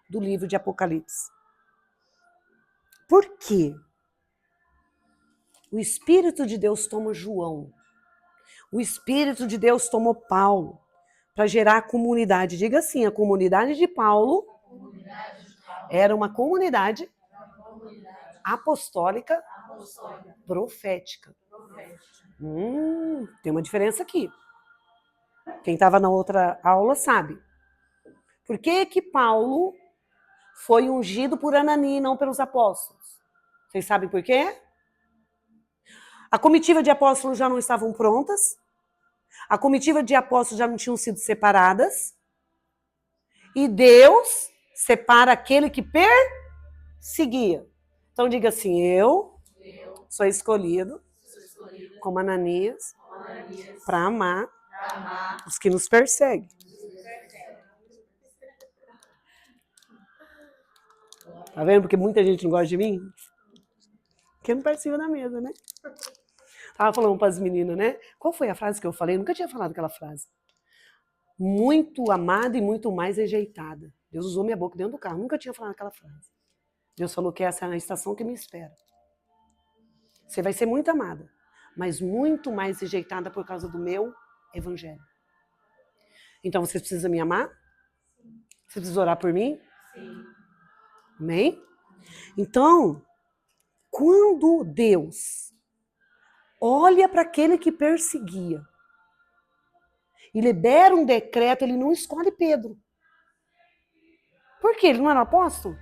do livro de Apocalipse. Por quê? O Espírito de Deus toma João. O Espírito de Deus tomou Paulo para gerar a comunidade. Diga assim, a comunidade de Paulo era uma comunidade apostólica profética. Tem uma diferença aqui. Quem estava na outra aula sabe. Por que que Paulo foi ungido por Anani e não pelos apóstolos? Vocês sabem por quê? A comitiva de apóstolos já não estavam prontas. A comitiva de apóstolos já não tinham sido separadas. E Deus separa aquele que perseguia. Então diga assim, eu sou escolhido como Ananias para amar os que nos perseguem. Tá vendo? Porque muita gente não gosta de mim. Porque não participa da mesa, né? Tava falando para as meninas, né? Qual foi a frase que eu falei? Eu nunca tinha falado aquela frase. Muito amada e muito mais rejeitada. Deus usou minha boca dentro do carro. Nunca tinha falado aquela frase. Deus falou que essa é a estação que me espera. Você vai ser muito amada, mas muito mais rejeitada por causa do meu evangelho. Então, você precisa me amar? Você precisa orar por mim? Sim. Amém? Então, quando Deus olha para aquele que perseguia e libera um decreto, ele não escolhe Pedro. Por quê? Ele não era apóstolo?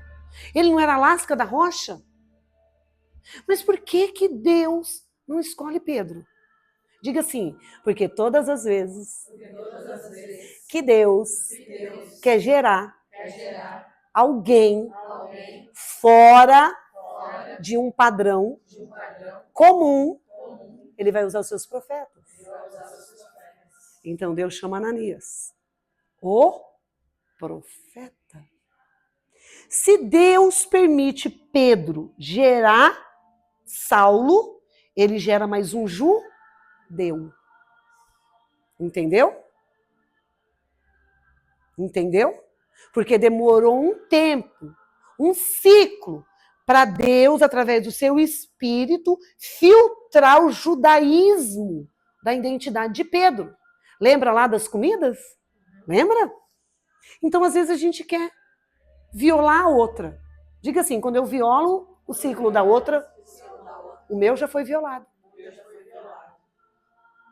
Ele não era lasca da rocha? Mas por que que Deus não escolhe Pedro? Diga assim, porque todas as vezes que Deus quer gerar alguém fora de um padrão comum, ele vai usar os seus profetas. Então Deus chama Ananias, o profeta. Se Deus permite Pedro gerar Saulo, ele gera mais um judeu. Entendeu? Entendeu? Porque demorou um tempo, um ciclo, para Deus, através do seu espírito, filtrar o judaísmo da identidade de Pedro. Lembra lá das comidas? Lembra? Então, às vezes, a gente quer violar a outra. Diga assim, quando eu violo o ciclo da outra, o meu já foi violado.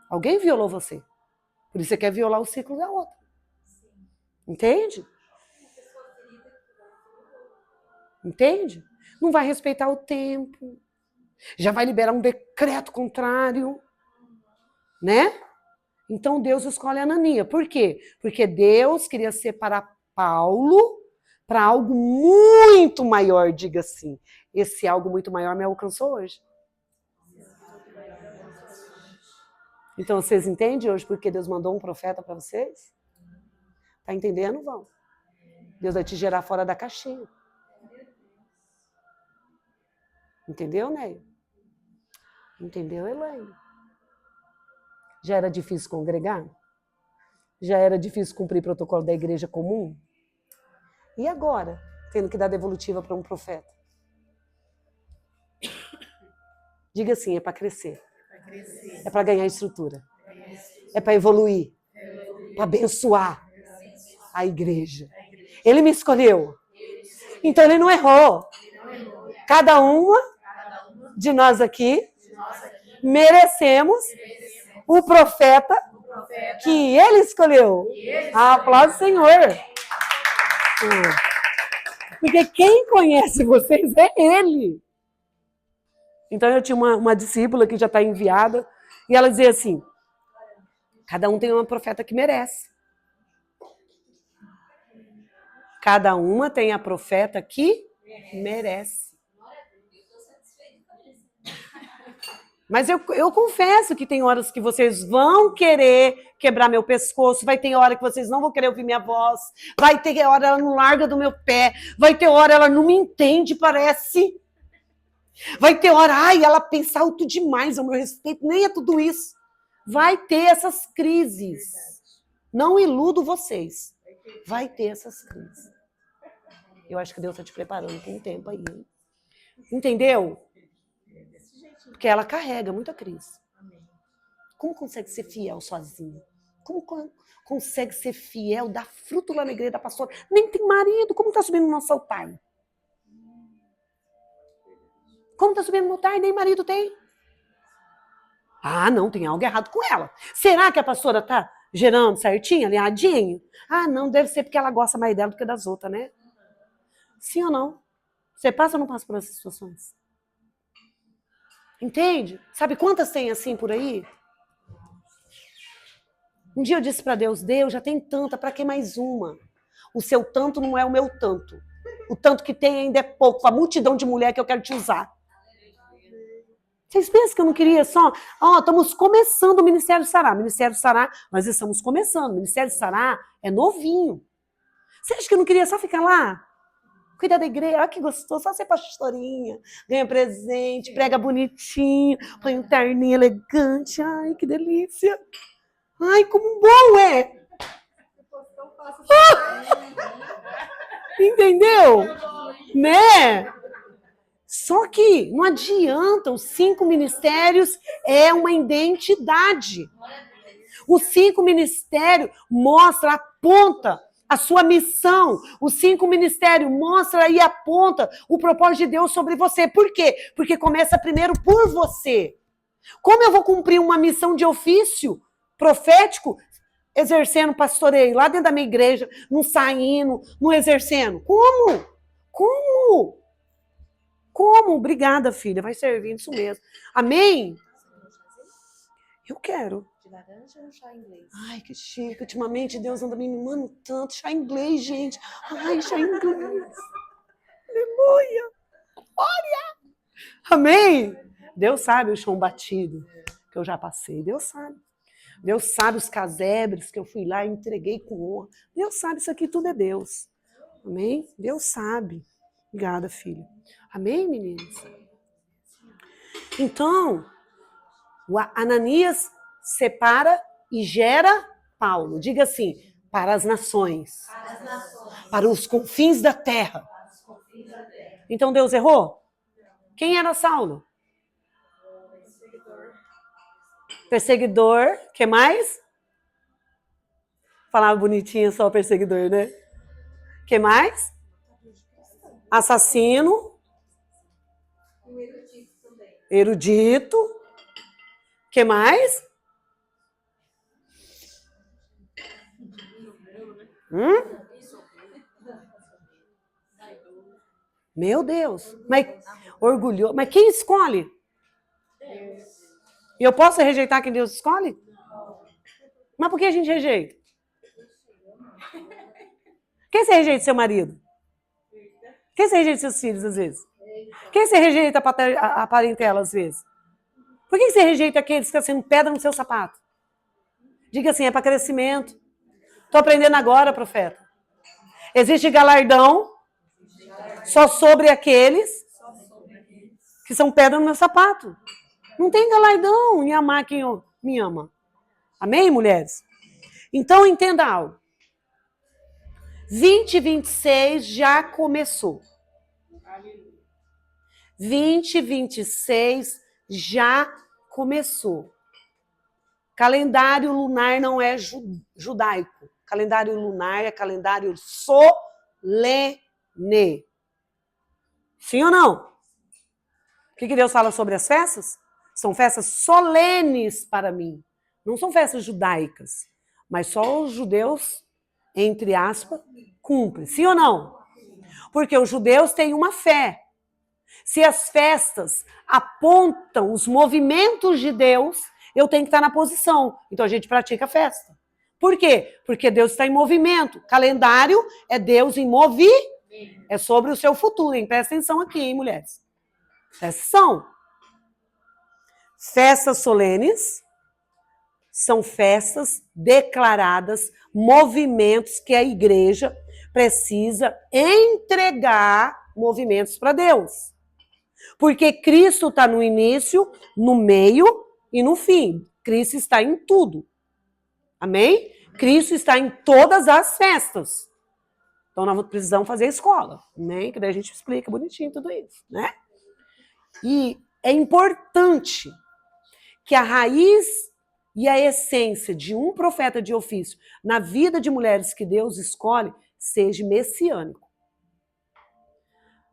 Alguém violou você. Por isso você quer violar o ciclo da outra. Entende? Entende? Não vai respeitar o tempo. Já vai liberar um decreto contrário. Né? Então Deus escolhe Anania. Por quê? Porque Deus queria separar Paulo para algo muito maior, diga assim. Esse algo muito maior me alcançou hoje. Então vocês entendem hoje porque Deus mandou um profeta para vocês? Tá entendendo, Val? Deus vai te gerar fora da caixinha. Entendeu, Neia? Entendeu, Elaine? Já era difícil congregar? Já era difícil cumprir o protocolo da igreja comum? E agora, tendo que dar devolutiva para um profeta? Diga assim, é para crescer. É para ganhar estrutura. É para evoluir. Para abençoar a igreja. Ele me escolheu. Então ele não errou. Cada uma de nós aqui merecemos o profeta que ele escolheu. Aplausos, Senhor. Porque quem conhece vocês é ele. Então eu tinha uma discípula que já está enviada e ela dizia assim, cada um tem uma profeta que merece. Cada uma tem a profeta que merece. Mas eu confesso que tem horas que vocês vão querer quebrar meu pescoço, vai ter hora que vocês não vão querer ouvir minha voz, vai ter hora ela não larga do meu pé, vai ter hora ela não me entende, parece. Vai ter hora, ela pensa alto demais ao meu respeito, nem é tudo isso. Vai ter essas crises. Não iludo vocês. Vai ter essas crises. Eu acho que Deus está te preparando por um tempo aí. Hein? Entendeu? Porque ela carrega muita crise. Como consegue ser fiel sozinha? Como consegue ser fiel, dar fruto lá na igreja da pastora? Nem tem marido, como está subindo no nosso altar? Como está subindo no altar e nem marido tem? Ah, não, tem algo errado com ela. Será que a pastora está gerando certinho, alinhadinho? Ah, não, deve ser porque ela gosta mais dela do que das outras, né? Sim ou não? Você passa ou não passa por essas situações? Entende? Sabe quantas tem assim por aí? Um dia eu disse para Deus, Deus, já tem tanta, para que mais uma? O seu tanto não é o meu tanto. O tanto que tem ainda é pouco, a multidão de mulher que eu quero te usar. Vocês pensam que eu não queria só? Estamos começando o Ministério Sará. Ministério Sará, nós estamos começando. O Ministério Sará é novinho. Você acha que eu não queria só ficar lá? Cuidar da igreja, olha que gostoso, só ser pastorinha, ganha presente, prega bonitinho, põe um terninho elegante, ai, que delícia. Ai, como bom é. Entendeu? Né? Só que não adianta, os 5 ministérios é uma identidade. Os 5 ministérios mostra, aponta a sua missão. Os 5 ministérios mostra e aponta o propósito de Deus sobre você. Por quê? Porque começa primeiro por você. Como eu vou cumprir uma missão de ofício profético exercendo pastoreio lá dentro da minha igreja, não saindo, não exercendo? Como? Como? Como? Obrigada, filha. Vai servindo isso mesmo. Amém? Eu quero. De laranja ou chá inglês? Ai, que chique. Ultimamente Deus anda me mimando tanto. Chá inglês, gente. Ai, chá inglês. Aleluia. Olha. Amém? Deus sabe o chão batido que eu já passei. Deus sabe. Deus sabe os casebres que eu fui lá e entreguei com honra. Deus sabe, isso aqui tudo é Deus. Amém? Deus sabe. Obrigada, filha. Amém, meninas? Então, o Ananias separa e gera Paulo. Diga assim, para as nações. Para os confins da terra. Então Deus errou? Quem era Saulo? Perseguidor. Que mais? Falava bonitinho só perseguidor, né? Que mais? Assassino. Erudito. Que mais? Meu Deus. Mas orgulhoso. Mas quem escolhe? E eu posso rejeitar quem Deus escolhe? Mas por que a gente rejeita? Quem você rejeita seu marido? Quem você rejeita seus filhos às vezes? Quem você rejeita a parentela às vezes? Por que você rejeita aqueles que estão sendo pedra no seu sapato? Diga assim, é para crescimento. Estou aprendendo agora, profeta. Existe galardão só sobre aqueles que são pedra no meu sapato. Não tem galardão em amar quem me ama. Amém, mulheres? Então, entenda algo. 2026 já começou. 2026 já começou. Calendário lunar não é judaico. Calendário lunar é calendário solene. Sim ou não? O que Deus fala sobre as festas? São festas solenes para mim. Não são festas judaicas. Mas só os judeus, entre aspas, cumprem. Sim ou não? Porque os judeus têm uma fé. Se as festas apontam os movimentos de Deus, eu tenho que estar na posição. Então a gente pratica a festa. Por quê? Porque Deus está em movimento. Calendário é Deus em movimento. É sobre o seu futuro, hein? Presta atenção aqui, hein, mulheres? Presta atenção. Festas solenes são festas declaradas, movimentos que a igreja precisa entregar movimentos para Deus. Porque Cristo está no início, no meio e no fim. Cristo está em tudo. Amém? Cristo está em todas as festas. Então nós precisamos fazer a escola, né? Que daí a gente explica bonitinho tudo isso, né? E é importante que a raiz e a essência de um profeta de ofício na vida de mulheres que Deus escolhe seja messiânico.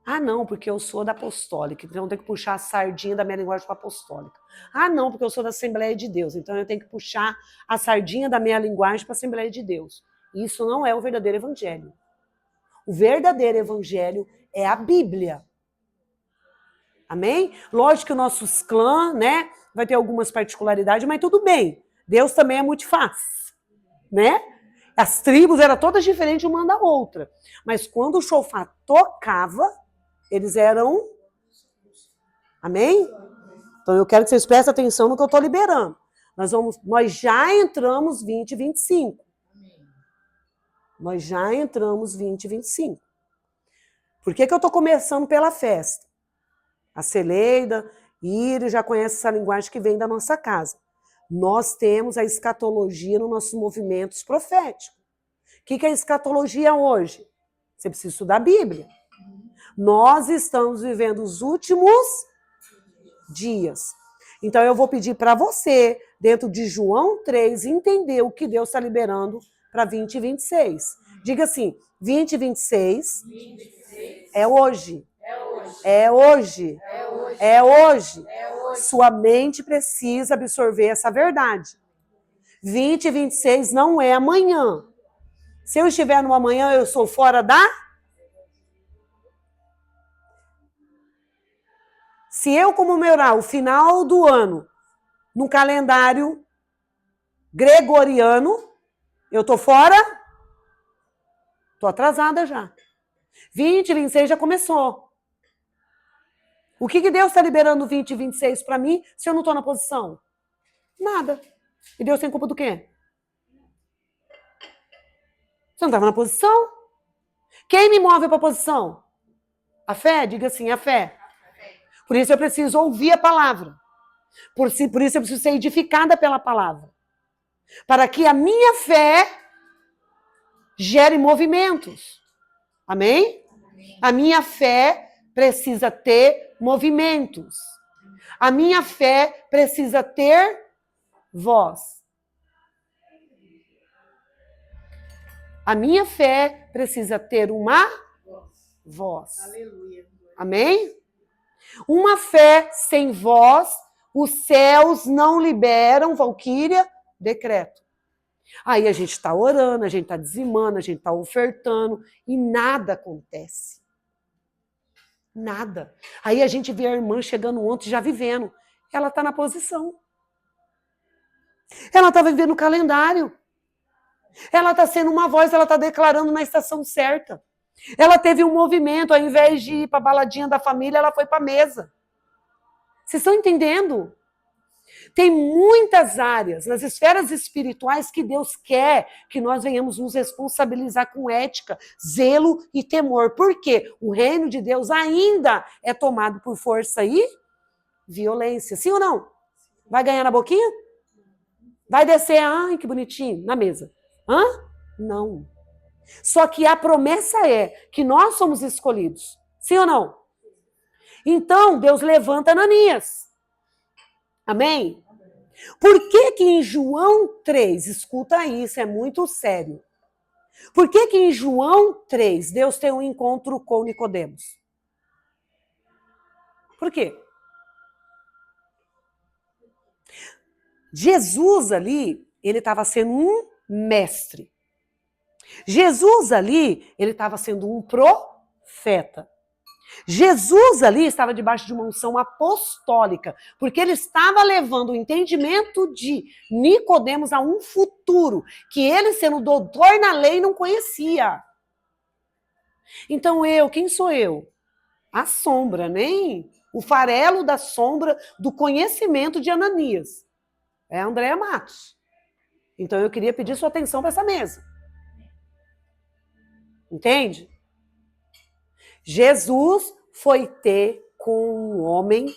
Ah, não, porque eu sou da apostólica, então eu tenho que puxar a sardinha da minha linguagem para apostólica. Ah, não, porque eu sou da Assembleia de Deus, então eu tenho que puxar a sardinha da minha linguagem para a Assembleia de Deus. Isso não é o verdadeiro evangelho. O verdadeiro evangelho é a Bíblia. Amém? Lógico que o nosso clã, né, vai ter algumas particularidades, mas tudo bem. Deus também é multifácil, né? As tribos eram todas diferentes uma da outra. Mas quando o shofar tocava, eles eram... Amém? Então eu quero que vocês prestem atenção no que eu estou liberando. Nós já entramos 2025. Nós já entramos 2025. Por que eu estou começando pela festa? A Celeida, Iris já conhece essa linguagem que vem da nossa casa. Nós temos a escatologia nos nossos movimentos proféticos. O que é a escatologia hoje? Você precisa estudar a Bíblia. Nós estamos vivendo os últimos dias. Então eu vou pedir para você, dentro de João 3, entender o que Deus está liberando para 2026. Diga assim, 2026 é hoje. É hoje. É hoje. Sua mente precisa absorver essa verdade. 2026 não é amanhã. Se eu estiver no amanhã, eu sou fora da... Se eu comemorar o final do ano no calendário gregoriano, eu tô fora? Tô atrasada já. 2026 já começou. O que Deus está liberando 2026 para mim se eu não tô na posição? Nada. E Deus tem culpa do quê? Você não estava na posição? Quem me move para a posição? A fé? Diga assim, a fé. Por isso eu preciso ouvir a palavra. Por isso eu preciso ser edificada pela palavra. Para que a minha fé gere movimentos. Amém? A minha fé precisa ter movimentos. A minha fé precisa ter voz. A minha fé precisa ter uma voz. Aleluia. Amém? Uma fé sem voz, os céus não liberam, Valquíria, decreto. Aí a gente está orando, a gente está dizimando, a gente está ofertando e nada acontece. Nada. Aí a gente vê a irmã chegando ontem, já vivendo. Ela está na posição. Ela está vivendo o calendário. Ela está sendo uma voz, ela está declarando na estação certa. Ela teve um movimento, ao invés de ir para a baladinha da família, ela foi para a mesa. Vocês estão entendendo? Tem muitas áreas nas esferas espirituais que Deus quer que nós venhamos nos responsabilizar com ética, zelo e temor. Por quê? O reino de Deus ainda é tomado por força e violência. Sim ou não? Vai ganhar na boquinha? Vai descer, ai, que bonitinho, na mesa. Hã? Não. Só que a promessa é que nós somos escolhidos. Sim ou não? Então, Deus levanta Ananias. Amém? Por que em João 3, escuta isso, é muito sério. Por que em João 3 Deus tem um encontro com Nicodemos? Por quê? Jesus ali, ele estava sendo um mestre. Jesus ali, ele estava sendo um profeta. Jesus ali estava debaixo de uma unção apostólica, porque ele estava levando o entendimento de Nicodemos a um futuro que ele, sendo doutor na lei, não conhecia. Então quem sou eu? A sombra, nem o farelo da sombra do conhecimento de Ananias. É Andréa Matos. Então eu queria pedir sua atenção para essa mesa. Entende? Jesus foi ter com um homem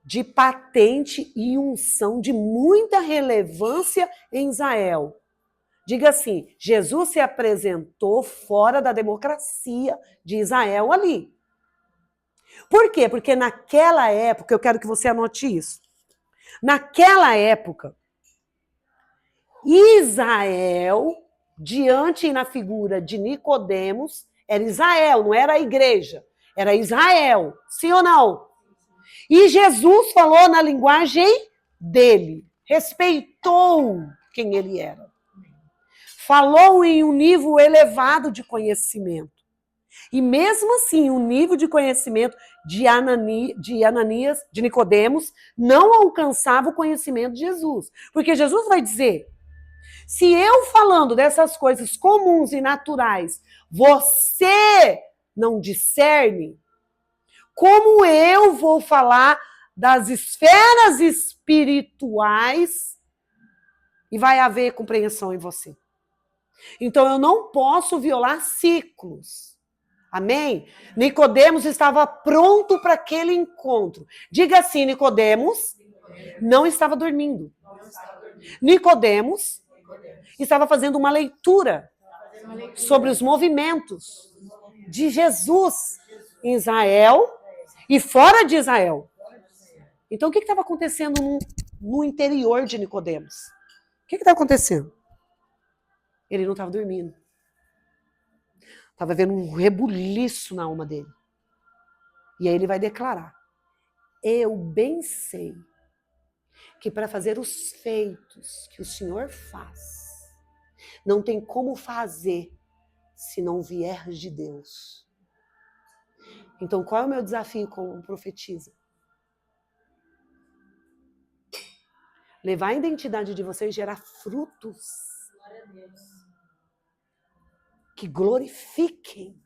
de patente e unção de muita relevância em Israel. Diga assim, Jesus se apresentou fora da democracia de Israel ali. Por quê? Porque naquela época, eu quero que você anote isso. Naquela época, Israel, diante e na figura de Nicodemos, era Israel, não era a igreja, era Israel, sim ou não? E Jesus falou na linguagem dele, respeitou quem ele era. Falou em um nível elevado de conhecimento. E mesmo assim, o nível de conhecimento de Ananias, de Nicodemos, não alcançava o conhecimento de Jesus. Porque Jesus vai dizer, se eu falando dessas coisas comuns e naturais, você não discerne, como eu vou falar das esferas espirituais e vai haver compreensão em você? Então eu não posso violar ciclos. Amém? Nicodemos estava pronto para aquele encontro. Diga assim, Nicodemos não estava dormindo. Nicodemos estava fazendo uma leitura sobre os movimentos de Jesus em Israel e fora de Israel. Então o que estava acontecendo no interior de Nicodemos? O que estava acontecendo? Ele não estava dormindo. Estava vendo um rebuliço na alma dele. E aí ele vai declarar, eu bem sei que para fazer os feitos que o Senhor faz, não tem como fazer se não vier de Deus. Então, qual é o meu desafio como profetisa? Levar a identidade de vocês e gerar frutos que glorifiquem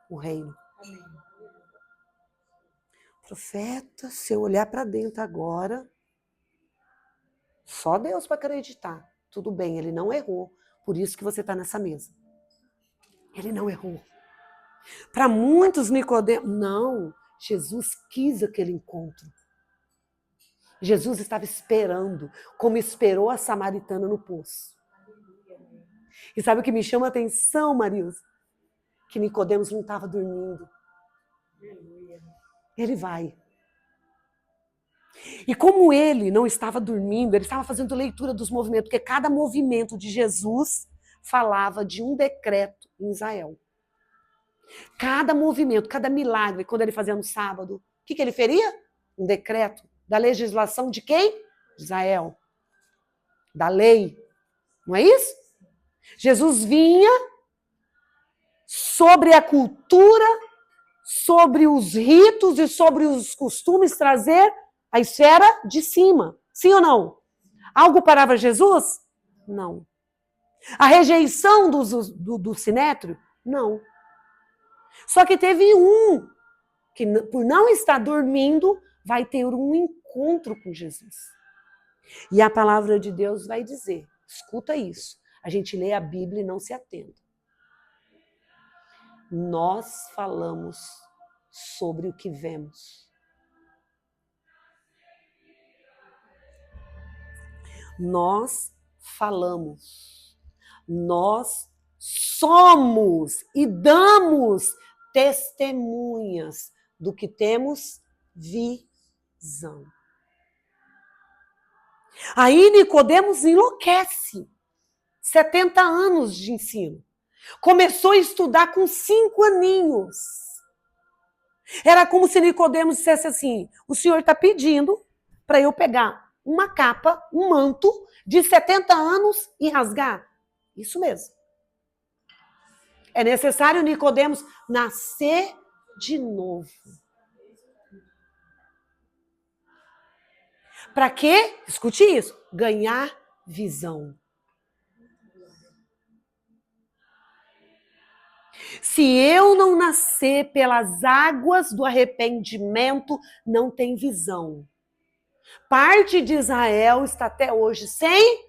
o reino. Profeta, se eu olhar para dentro agora, só Deus para acreditar. Tudo bem, ele não errou. Por isso que você está nessa mesa. Ele não errou. Para muitos, Nicodemos, não. Jesus quis aquele encontro. Jesus estava esperando, como esperou a samaritana no poço. E sabe o que me chama a atenção, Marilza? Que Nicodemos não estava dormindo. Ele vai. E como ele não estava dormindo, ele estava fazendo leitura dos movimentos, porque cada movimento de Jesus falava de um decreto em Israel. Cada movimento, cada milagre, quando ele fazia no sábado, o que ele feria? Um decreto da legislação de quem? De Israel. Da lei. Não é isso? Jesus vinha sobre a cultura, sobre os ritos e sobre os costumes trazer a esfera de cima. Sim ou não? Algo parava Jesus? Não. A rejeição do sinétrio? Não. Só que teve um que, por não estar dormindo, vai ter um encontro com Jesus. E a palavra de Deus vai dizer, escuta isso, a gente lê a Bíblia e não se atenta. Nós falamos sobre o que vemos. Nós falamos. Nós somos e damos testemunhas do que temos visão. Aí Nicodemos enlouquece. 70 anos de ensino. Começou a estudar com 5 aninhos. Era como se Nicodemos dissesse assim, o senhor está pedindo para eu pegar uma capa, um manto de 70 anos e rasgar? Isso mesmo. É necessário Nicodemos nascer de novo. Para quê? Escute isso. Ganhar visão. Se eu não nascer pelas águas do arrependimento, não tem visão. Parte de Israel está até hoje sem.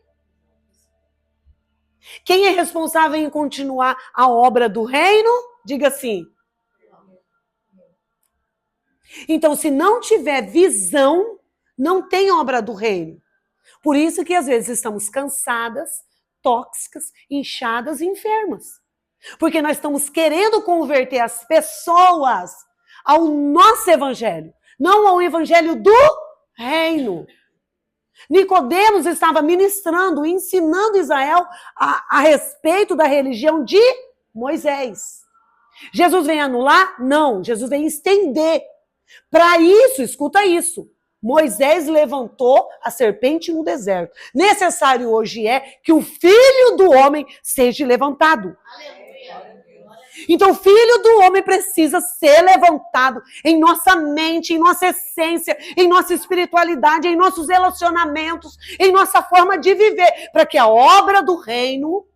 Quem é responsável em continuar a obra do reino? Diga assim. Então, se não tiver visão, não tem obra do reino. Por isso que às vezes estamos cansadas, tóxicas, inchadas e enfermas. Porque nós estamos querendo converter as pessoas ao nosso evangelho, não ao evangelho do reino. Nicodemos estava ministrando, ensinando Israel a respeito da religião de Moisés. Jesus vem anular? Não, Jesus vem estender. Para isso, escuta isso, Moisés levantou a serpente no deserto. Necessário hoje é que o Filho do Homem seja levantado. Então, o Filho do Homem precisa ser levantado em nossa mente, em nossa essência, em nossa espiritualidade, em nossos relacionamentos, em nossa forma de viver, para que a obra do reino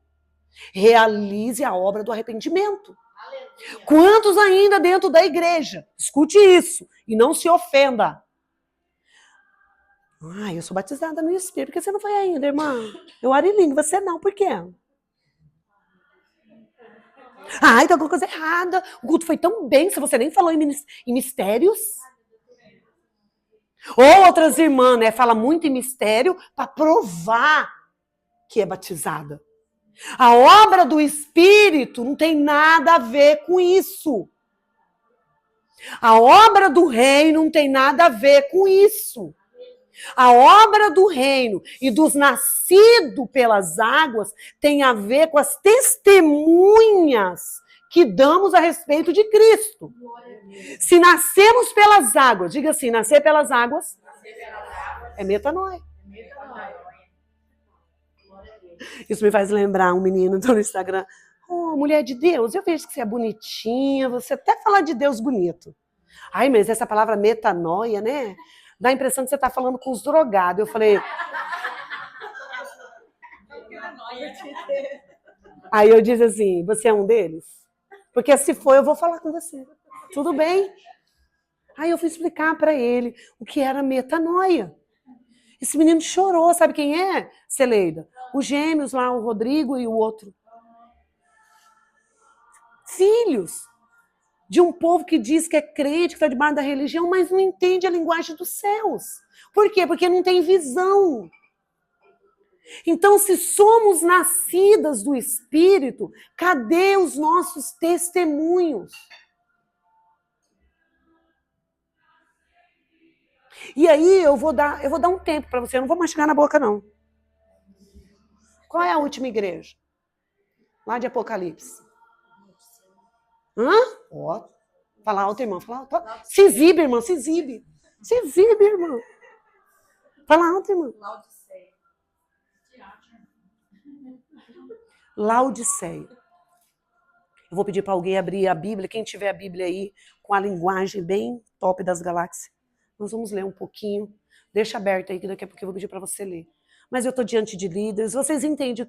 realize a obra do arrependimento. Quantos ainda dentro da igreja? Escute isso e não se ofenda. Eu sou batizada no Espírito. Por que você não foi ainda, irmã? Eu oro em língua, você não. Por quê? Tem alguma coisa errada. O culto foi tão bem, se você nem falou em mistérios. Ou outras irmãs, né? Fala muito em mistério para provar que é batizada. A obra do Espírito não tem nada a ver com isso. A obra do reino não tem nada a ver com isso. A obra do reino e dos nascidos pelas águas tem a ver com as testemunhas que damos a respeito de Cristo. Se nascemos pelas águas, diga assim, nascer pelas águas é metanoia. Isso me faz lembrar um menino no Instagram. Mulher de Deus, eu vejo que você é bonitinha, você até fala de Deus bonito. Mas essa palavra metanoia, né? Dá a impressão que você está falando com os drogados. Eu falei... Aí eu disse assim, você é um deles? Porque se for, eu vou falar com você. Tudo bem? Aí eu fui explicar para ele o que era metanoia. Esse menino chorou, sabe quem é, Celeida? Os gêmeos lá, o Rodrigo e o outro. Filhos de um povo que diz que é crente, que está debaixo da religião, mas não entende a linguagem dos céus. Por quê? Porque não tem visão. Então, se somos nascidas do Espírito, cadê os nossos testemunhos? E aí eu vou dar um tempo para você, eu não vou mastigar na boca, não. Qual é a última igreja? Lá de Apocalipse. Fala alto, irmão. Fala alto. Se exibe, irmão, se exibe. Se exibe, irmão. Fala alto, irmão. Laodiceia. Eu vou pedir para alguém abrir a Bíblia, quem tiver a Bíblia aí, com a linguagem bem top das galáxias. Nós vamos ler um pouquinho. Deixa aberto aí, que daqui a pouco eu vou pedir para você ler. Mas eu estou diante de líderes. Vocês entendem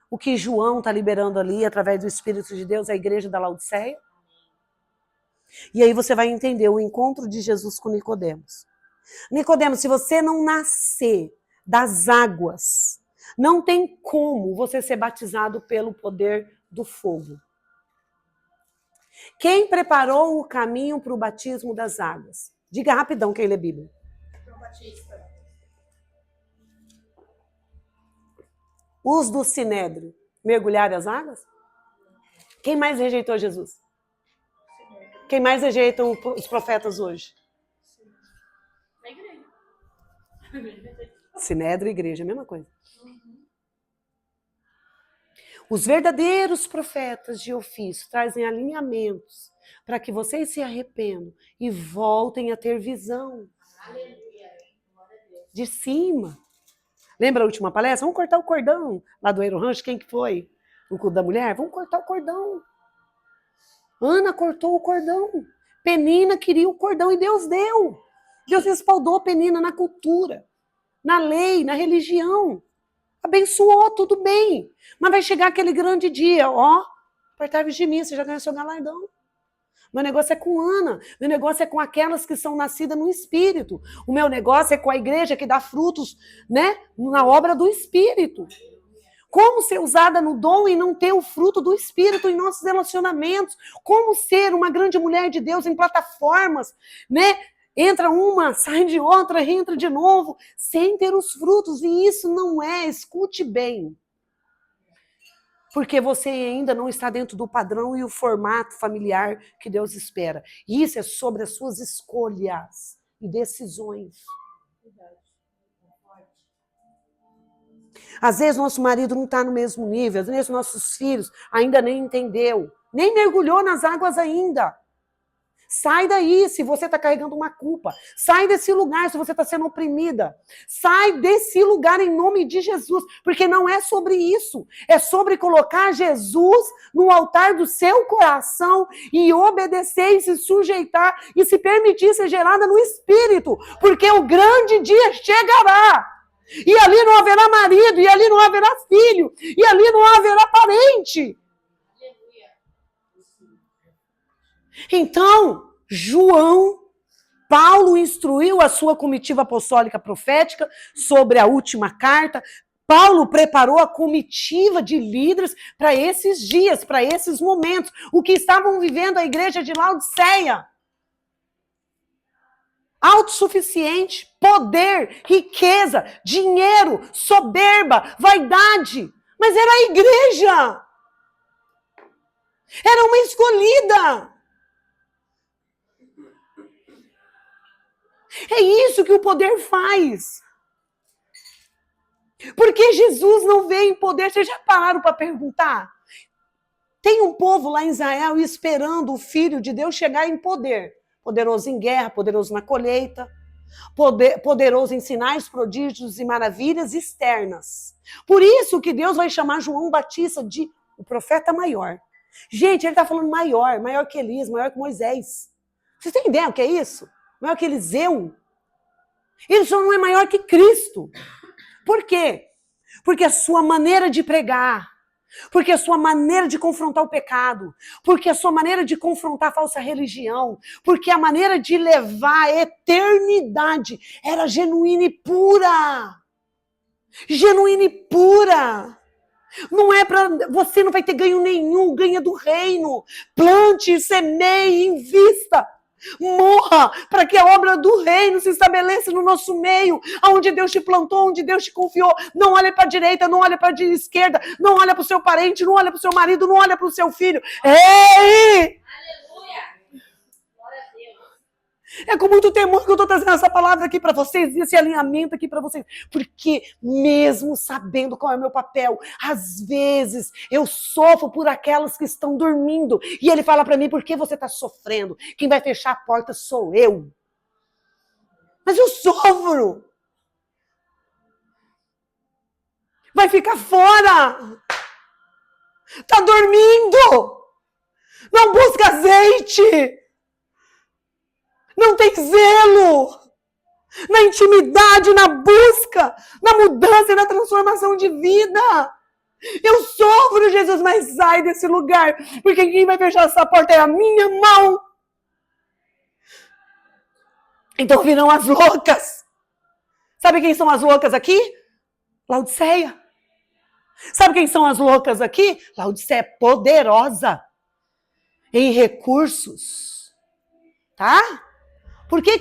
o que João está liberando ali, através do Espírito de Deus, a igreja da Laodiceia? E aí você vai entender o encontro de Jesus com Nicodemos. Nicodemos, se você não nascer das águas, não tem como você ser batizado pelo poder do fogo. Quem preparou o caminho para o batismo das águas? Diga rapidão quem lê Bíblia. João Batista. Os do Sinédrio mergulharam as águas? Quem mais rejeitou Jesus? Quem mais rejeita os profetas hoje? A igreja. Sinédrio e igreja, a mesma coisa. Os verdadeiros profetas de ofício trazem alinhamentos para que vocês se arrependam e voltem a ter visão. De cima. Lembra a última palestra? Vamos cortar o cordão lá do Aero Ranch. Quem que foi? No culto da mulher? Vamos cortar o cordão. Ana cortou o cordão. Penina queria o cordão e Deus deu. Deus respaldou Penina na cultura, na lei, na religião. Abençoou, tudo bem. Mas vai chegar aquele grande dia, apartai-vos de mim, você já ganhou seu galardão. Meu negócio é com Ana, meu negócio é com aquelas que são nascidas no Espírito. O meu negócio é com a igreja que dá frutos, né, na obra do Espírito. Como ser usada no dom e não ter o fruto do Espírito em nossos relacionamentos? Como ser uma grande mulher de Deus em plataformas, né? Entra uma, sai de outra, entra de novo, sem ter os frutos. E isso não é, escute bem, Porque você ainda não está dentro do padrão e o formato familiar que Deus espera. Isso é sobre as suas escolhas e decisões. Às vezes nosso marido não está no mesmo nível, às vezes nossos filhos ainda nem entendeu, nem mergulhou nas águas ainda. Sai daí se você está carregando uma culpa. Sai desse lugar se você está sendo oprimida. Sai desse lugar em nome de Jesus. Porque não é sobre isso. É sobre colocar Jesus no altar do seu coração e obedecer e se sujeitar e se permitir ser gerada no Espírito. Porque o grande dia chegará. E ali não haverá marido, e ali não haverá filho, e ali não haverá parente. Então, Paulo instruiu a sua comitiva apostólica profética sobre a última carta. Paulo preparou a comitiva de líderes para esses dias, para esses momentos, o que estavam vivendo a igreja de Laodiceia. Autossuficiente, poder, riqueza, dinheiro, soberba, vaidade. Mas era a igreja. Era uma escolhida. É isso que o poder faz. Porque Jesus não veio em poder. Vocês já pararam para perguntar? Tem um povo lá em Israel esperando o Filho de Deus chegar em poder. Poderoso em guerra, poderoso na colheita, poderoso em sinais, prodígios e maravilhas externas. Por isso que Deus vai chamar João Batista de o profeta maior. Gente, ele está falando maior que Elias, maior que Moisés. Vocês têm ideia o que é isso? Maior que Eliseu. Ele só não é maior que Cristo. Por quê? Porque a sua maneira de pregar, porque a sua maneira de confrontar o pecado, porque a sua maneira de confrontar a falsa religião, porque a maneira de levar a eternidade era genuína e pura. Genuína e pura. Não é para você, não vai ter ganho nenhum, ganha do reino. Plante, semeie, invista. Morra para que a obra do reino se estabeleça no nosso meio, onde Deus te plantou, onde Deus te confiou. Não olha para a direita, não olha para a esquerda, não olha para o seu parente, não olha para o seu marido, não olha para o seu filho. Ei! É com muito temor que eu estou trazendo essa palavra aqui para vocês, esse alinhamento aqui para vocês. Porque mesmo sabendo qual é o meu papel, às vezes eu sofro por aquelas que estão dormindo. E ele fala para mim, por que você está sofrendo? Quem vai fechar a porta sou eu. Mas eu sofro. Vai ficar fora. Está dormindo. Não busca azeite. Não tem zelo na intimidade, na busca, na mudança e na transformação de vida. Eu sofro, Jesus, mas sai desse lugar, porque quem vai fechar essa porta é a minha mão. Então virão as loucas. Sabe quem são as loucas aqui? Laodiceia. Sabe quem são as loucas aqui? Laodiceia poderosa em recursos. Tá? Por que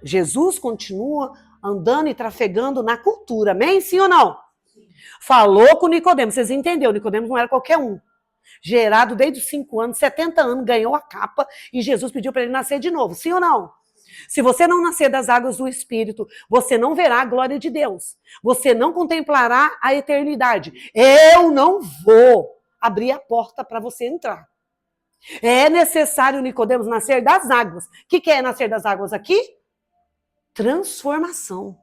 Jesus continua andando e trafegando na cultura, amém? Sim ou não? Falou com Nicodemos, vocês entenderam, Nicodemos não era qualquer um. Gerado desde os 5 anos, 70 anos, ganhou a capa e Jesus pediu para ele nascer de novo, sim ou não? Se você não nascer das águas do Espírito, você não verá a glória de Deus. Você não contemplará a eternidade. Eu não vou abrir a porta para você entrar. É necessário, Nicodemos, nascer das águas. O que é nascer das águas aqui? Transformação.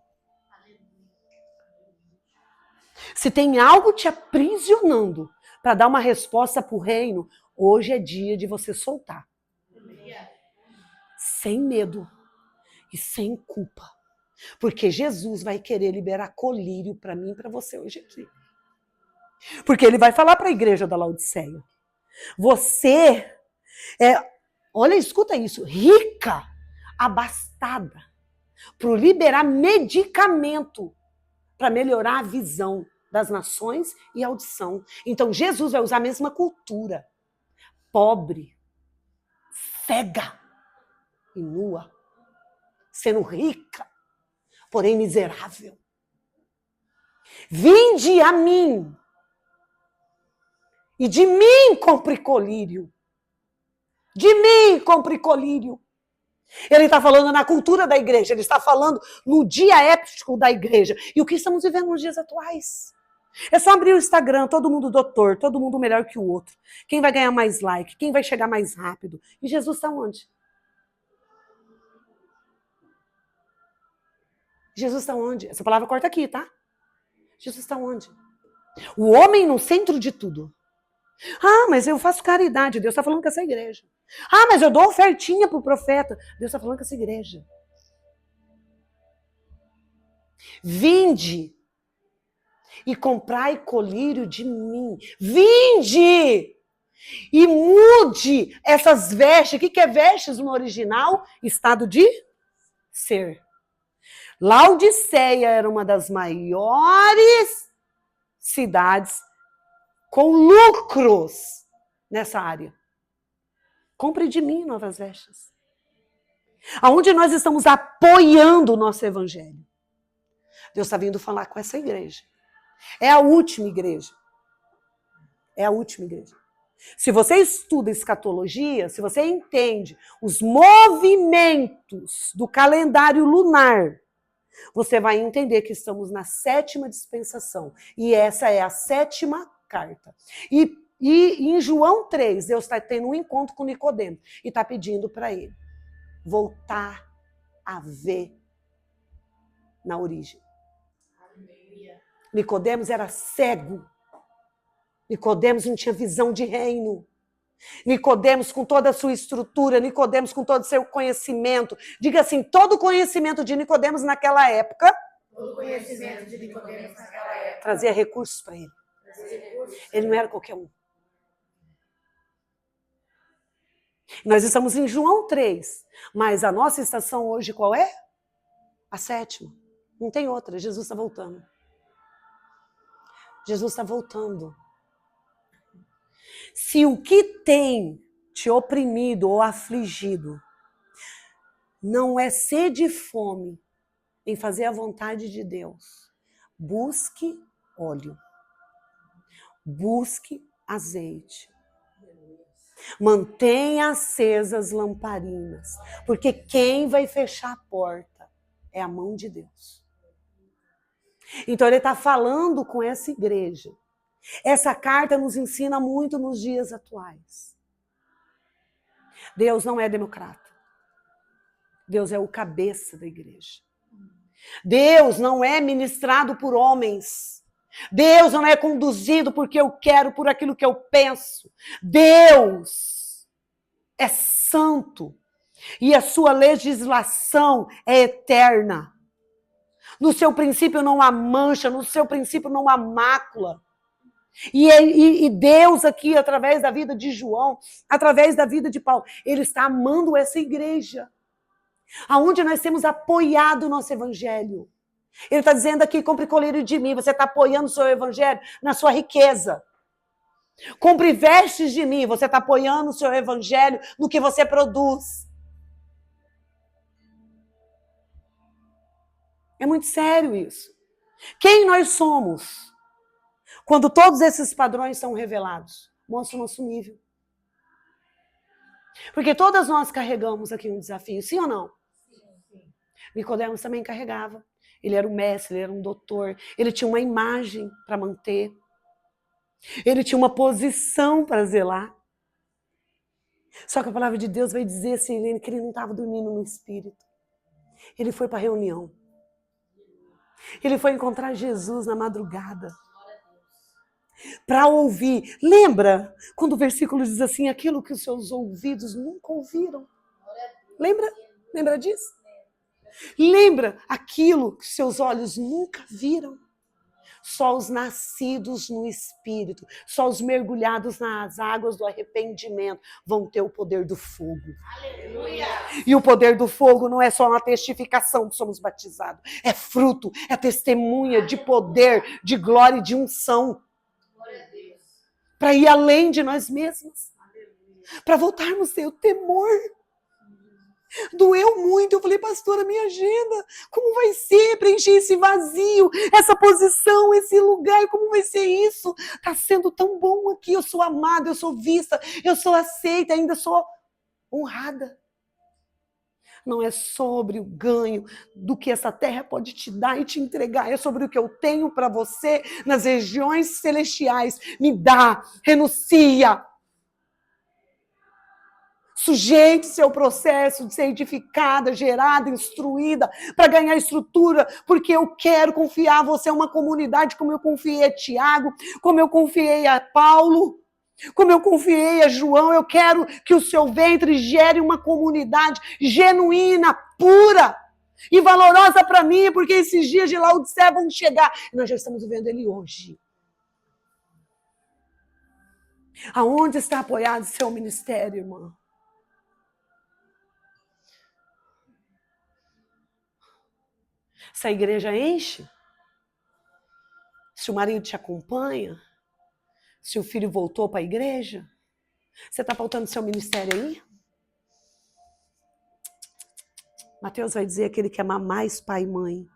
Se tem algo te aprisionando para dar uma resposta para o reino, hoje é dia de você soltar. Sem medo e sem culpa. Porque Jesus vai querer liberar colírio para mim e para você hoje aqui. Porque ele vai falar para a igreja da Laodiceia. Você olha, escuta isso, rica, abastada, para liberar medicamento para melhorar a visão das nações e a audição. Então Jesus vai usar a mesma cultura, pobre, cega e nua, sendo rica, porém miserável. Vinde a mim. E de mim compre colírio. De mim compre colírio. Ele está falando na cultura da igreja, ele está falando no dia épico da igreja. E o que estamos vivendo nos dias atuais? É só abrir o Instagram, todo mundo doutor, todo mundo melhor que o outro. Quem vai ganhar mais like, quem vai chegar mais rápido. E Jesus está onde? Jesus está onde? Essa palavra corta aqui, tá? Jesus está onde? O homem no centro de tudo. Ah, mas eu faço caridade. Deus está falando com essa igreja. Ah, mas eu dou ofertinha pro profeta. Deus está falando com essa igreja. Vinde e comprai colírio de mim. Vinde e mude essas vestes. O que é vestes no original? Estado de ser. Laodiceia era uma das maiores cidades com lucros nessa área. Compre de mim novas vestes. Aonde nós estamos apoiando o nosso evangelho. Deus está vindo falar com essa igreja. É a última igreja. É a última igreja. Se você estuda escatologia, se você entende os movimentos do calendário lunar, você vai entender que estamos na 7ª dispensação. E essa é a 7ª carta. E em João 3, Deus está tendo um encontro com Nicodemo e está pedindo para ele voltar a ver na origem. Nicodemos era cego. Nicodemos não tinha visão de reino. Nicodemos com toda a sua estrutura, Nicodemos com todo o seu conhecimento. Diga assim, todo o conhecimento de Nicodemos naquela época, trazia recursos para ele. Ele não era qualquer um. Nós estamos em João 3, mas a nossa estação hoje qual é? A 7ª. Não tem outra, Jesus está voltando. Jesus está voltando. Se o que tem te oprimido ou afligido não é sede e fome em fazer a vontade de Deus, busque óleo. Busque azeite. Mantenha acesas lamparinas, porque quem vai fechar a porta é a mão de Deus. Então ele está falando com essa igreja. Essa carta nos ensina muito nos dias atuais. Deus não é democrata. Deus é o cabeça da igreja. Deus não é ministrado por homens. Deus não é conduzido porque eu quero, por aquilo que eu penso. Deus é santo e a sua legislação é eterna. No seu princípio não há mancha, no seu princípio não há mácula. E Deus aqui, através da vida de João, através da vida de Paulo, ele está amando essa igreja. Aonde nós temos apoiado o nosso evangelho. Ele está dizendo aqui, compre colírio de mim. Você está apoiando o seu evangelho na sua riqueza. Compre vestes de mim. Você está apoiando o seu evangelho no que você produz. É muito sério isso. Quem nós somos? Quando todos esses padrões são revelados, mostra o nosso nível. Porque todas nós carregamos aqui um desafio, sim ou não? Sim. Nicodemos também carregava. Ele era um mestre, ele era um doutor, ele tinha uma imagem para manter, ele tinha uma posição para zelar. Só que a palavra de Deus vai dizer assim, que ele não estava dormindo no espírito. Ele foi para a reunião. Ele foi encontrar Jesus na madrugada. Para ouvir. Lembra quando o versículo diz assim, aquilo que os seus ouvidos nunca ouviram? Lembra? Lembra disso? Lembra aquilo que seus olhos nunca viram? Só os nascidos no Espírito, só os mergulhados nas águas do arrependimento vão ter o poder do fogo. Aleluia! E o poder do fogo não é só uma testificação que somos batizados, é fruto, é testemunha de poder, de glória e de unção. Para ir além de nós mesmos, para voltarmos a ter o temor. Doeu muito. Eu falei, pastora, minha agenda, como vai ser preencher esse vazio, essa posição, esse lugar, como vai ser isso? Tá sendo tão bom aqui, eu sou amada, eu sou vista, eu sou aceita, ainda sou honrada. Não é sobre o ganho do que essa terra pode te dar e te entregar, é sobre o que eu tenho para você nas regiões celestiais. Me dá, renuncia. Sujeite-se ao processo de ser edificada, gerada, instruída, para ganhar estrutura, porque eu quero confiar você a uma comunidade como eu confiei a Tiago, como eu confiei a Paulo, como eu confiei a João. Eu quero que o seu ventre gere uma comunidade genuína, pura e valorosa para mim, porque esses dias de Laodiceia vão chegar. E nós já estamos vivendo ele hoje. Aonde está apoiado seu ministério, irmã? Se a igreja enche, se o marido te acompanha, se o filho voltou para a igreja, você está pautando seu ministério aí? Mateus vai dizer aquele que amar mais pai e mãe,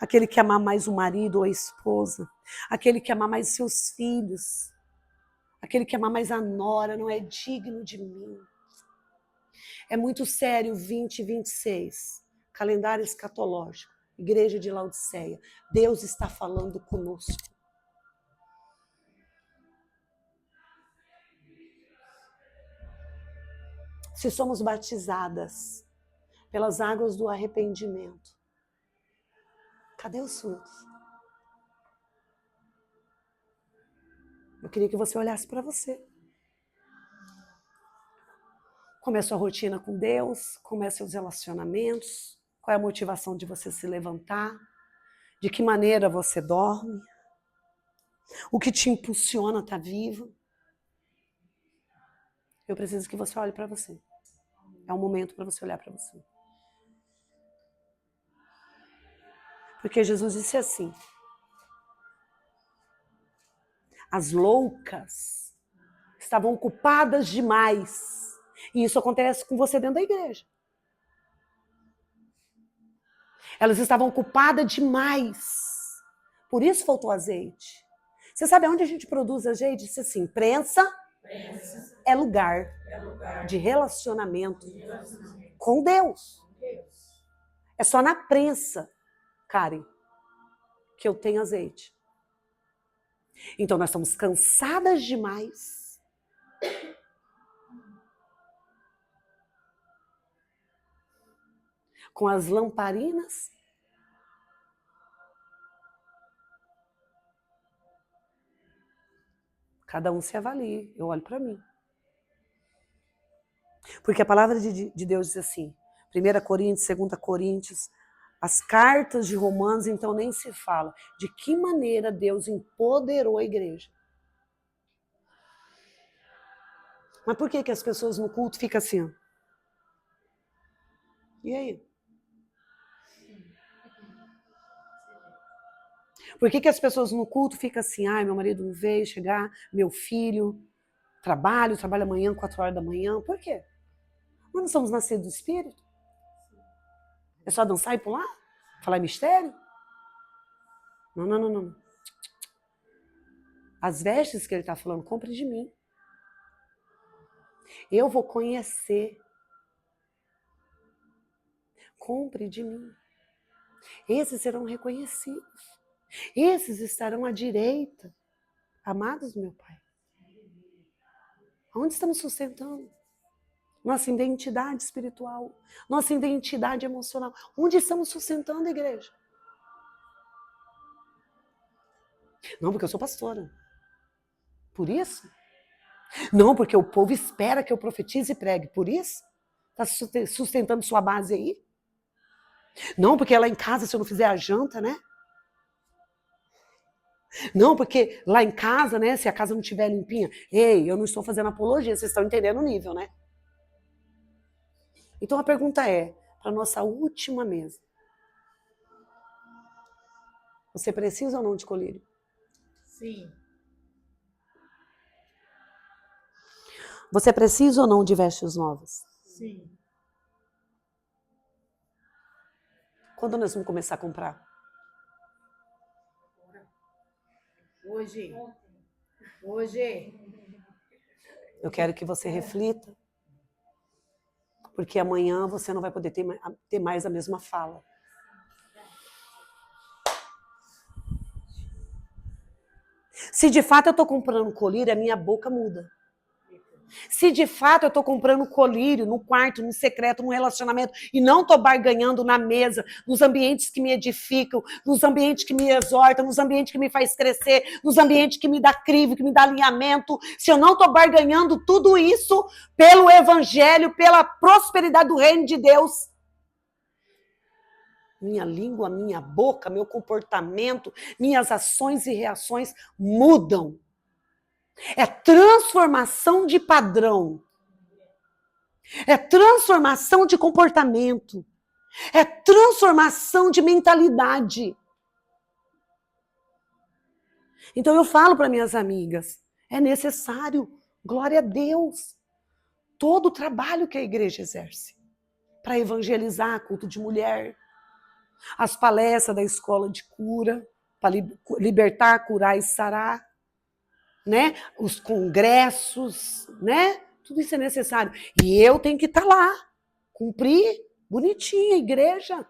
aquele que amar mais o marido ou a esposa, aquele que amar mais seus filhos, aquele que amar mais a nora, não é digno de mim. É muito sério 2026, calendário escatológico, igreja de Laodiceia. Deus está falando conosco. Se somos batizadas pelas águas do arrependimento, cadê os frutos? Eu queria que você olhasse para você. Como é a sua rotina com Deus? Como é seus relacionamentos? Qual é a motivação de você se levantar? De que maneira você dorme? O que te impulsiona a estar vivo? Eu preciso que você olhe para você. É um momento para você olhar para você. Porque Jesus disse assim: as loucas estavam ocupadas demais. E isso acontece com você dentro da igreja. Elas estavam ocupadas demais. Por isso faltou azeite. Você sabe onde a gente produz azeite? Diz assim, prensa é lugar de relacionamento com Deus. É só na prensa, Karen, que eu tenho azeite. Então nós estamos cansadas demais. Com as lamparinas. Cada um se avalie. Eu olho para mim. Porque a palavra de Deus diz assim, 1 Coríntios, 2 Coríntios, as cartas de Romanos, então nem se fala. De que maneira Deus empoderou a igreja? Mas por que as pessoas no culto ficam assim? Ó? E aí? Por que as pessoas no culto ficam assim? Ai, meu marido não veio chegar, meu filho, trabalha amanhã, 4 horas da manhã. Por quê? Nós não somos nascidos do Espírito? É só dançar e pular? Falar mistério? Não. As vestes que ele está falando, compre de mim. Eu vou conhecer. Compre de mim. Esses serão reconhecidos. Esses estarão à direita. Amados do meu Pai. Onde estamos sustentando? Nossa identidade espiritual. Nossa identidade emocional. Onde estamos sustentando a igreja? Não, porque eu sou pastora. Por isso? Não, porque o povo espera que eu profetize e pregue. Por isso? Está sustentando sua base aí? Não, porque lá em casa, se eu não fizer a janta, né? Não, porque lá em casa, né? Se a casa não estiver limpinha. Ei, eu não estou fazendo apologia, vocês estão entendendo o nível, né? Então a pergunta é, para a nossa última mesa. Você precisa ou não de colírio? Sim. Você precisa ou não de vestes novas? Sim. Quando nós vamos começar a comprar? Hoje. Eu quero que você reflita, porque amanhã você não vai poder ter mais a mesma fala. Se de fato eu estou comprando colírio, a minha boca muda. Se de fato eu estou comprando colírio no quarto, no secreto, no relacionamento, e não estou barganhando na mesa, nos ambientes que me edificam, nos ambientes que me exortam, nos ambientes que me faz crescer, nos ambientes que me dá crivo, que me dá alinhamento, se eu não estou barganhando tudo isso pelo evangelho, pela prosperidade do reino de Deus, minha língua, minha boca, meu comportamento, minhas ações e reações mudam. É transformação de padrão. É transformação de comportamento. É transformação de mentalidade. Então eu falo para minhas amigas, é necessário, glória a Deus, todo o trabalho que a igreja exerce para evangelizar culto de mulher, as palestras da escola de cura, para libertar, curar e sarar, né? Os congressos, né? Tudo isso é necessário. E eu tenho que estar lá, cumprir bonitinha a igreja.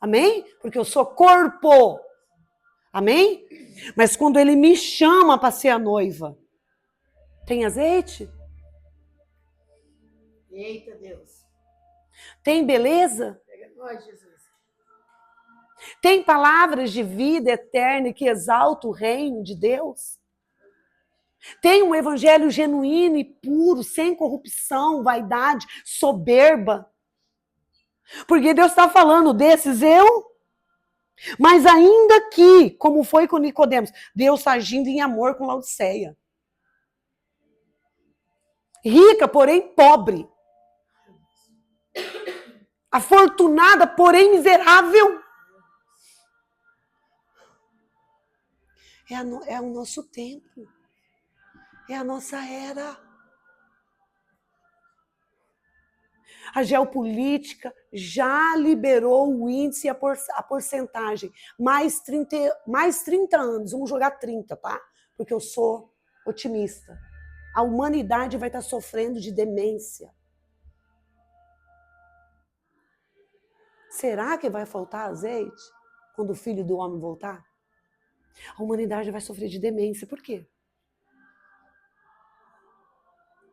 Amém? Porque eu sou corpo. Amém? Mas quando ele me chama para ser a noiva, tem azeite? Eita Deus. Tem beleza? Pega nós, Jesus. Tem palavras de vida eterna que exaltam o reino de Deus? Tem um evangelho genuíno e puro, sem corrupção, vaidade, soberba? Porque Deus está falando desses mas ainda que, como foi com Nicodemos, Deus está agindo em amor com Laodiceia. Rica, porém pobre. Afortunada, porém miserável. É o nosso tempo. É a nossa era. A geopolítica já liberou o índice e a porcentagem. Mais 30 anos, vamos jogar 30, tá? Porque eu sou otimista. A humanidade vai estar sofrendo de demência. Será que vai faltar azeite quando o Filho do Homem voltar? A humanidade vai sofrer de demência. Por quê?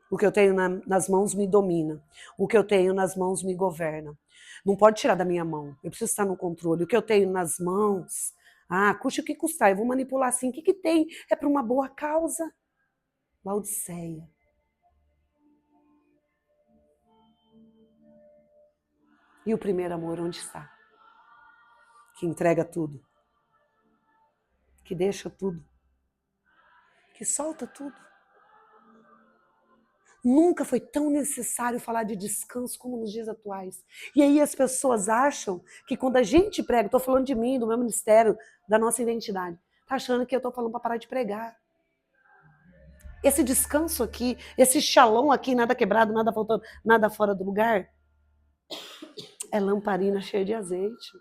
O que eu tenho nas mãos me domina. O que eu tenho nas mãos me governa. Não pode tirar da minha mão. Eu preciso estar no controle. O que eu tenho nas mãos, custe o que custar. Eu vou manipular assim. O que tem? É para uma boa causa. Laodiceia. E o primeiro amor onde está? Que entrega tudo. Que deixa tudo. Que solta tudo. Nunca foi tão necessário falar de descanso como nos dias atuais. E aí as pessoas acham que quando a gente prega, estou falando de mim, do meu ministério, da nossa identidade, tá achando que eu estou falando para parar de pregar. Esse descanso aqui, esse shalom aqui, nada quebrado, nada faltando, nada fora do lugar, é lamparina cheia de azeite.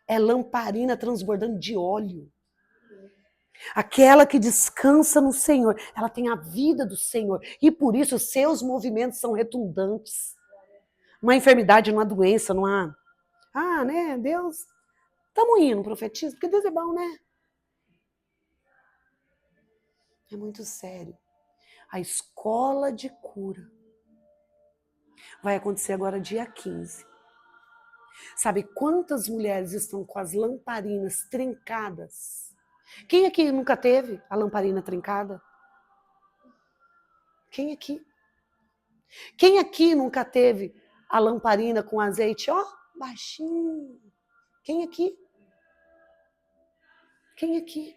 É lamparina transbordando de óleo. Aquela que descansa no Senhor, ela tem a vida do Senhor. E por isso os seus movimentos são redundantes. Não há enfermidade, não há doença, não há... né, Deus... Estamos indo, profetiza, porque Deus é bom, né? É muito sério. A escola de cura vai acontecer agora dia 15. Sabe quantas mulheres estão com as lamparinas trincadas? Quem aqui nunca teve a lamparina trincada? Quem aqui? Quem aqui nunca teve a lamparina com azeite, baixinho? Quem aqui? Quem aqui?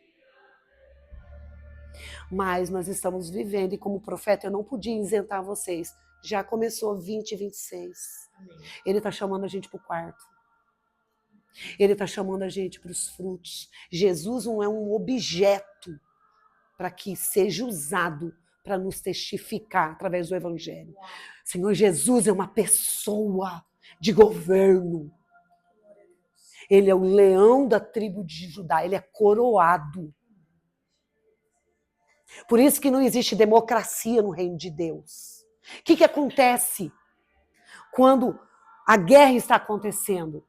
Mas nós estamos vivendo, e como profeta eu não podia isentar vocês. Já começou 2026. Ele está chamando a gente para o quarto. Ele está chamando a gente para os frutos. Jesus não é um objeto para que seja usado para nos testificar através do Evangelho. Senhor Jesus é uma pessoa. de governo. Ele é o leão da tribo de Judá, ele é coroado. Por isso que não existe democracia no reino de Deus. O que acontece quando a guerra está acontecendo?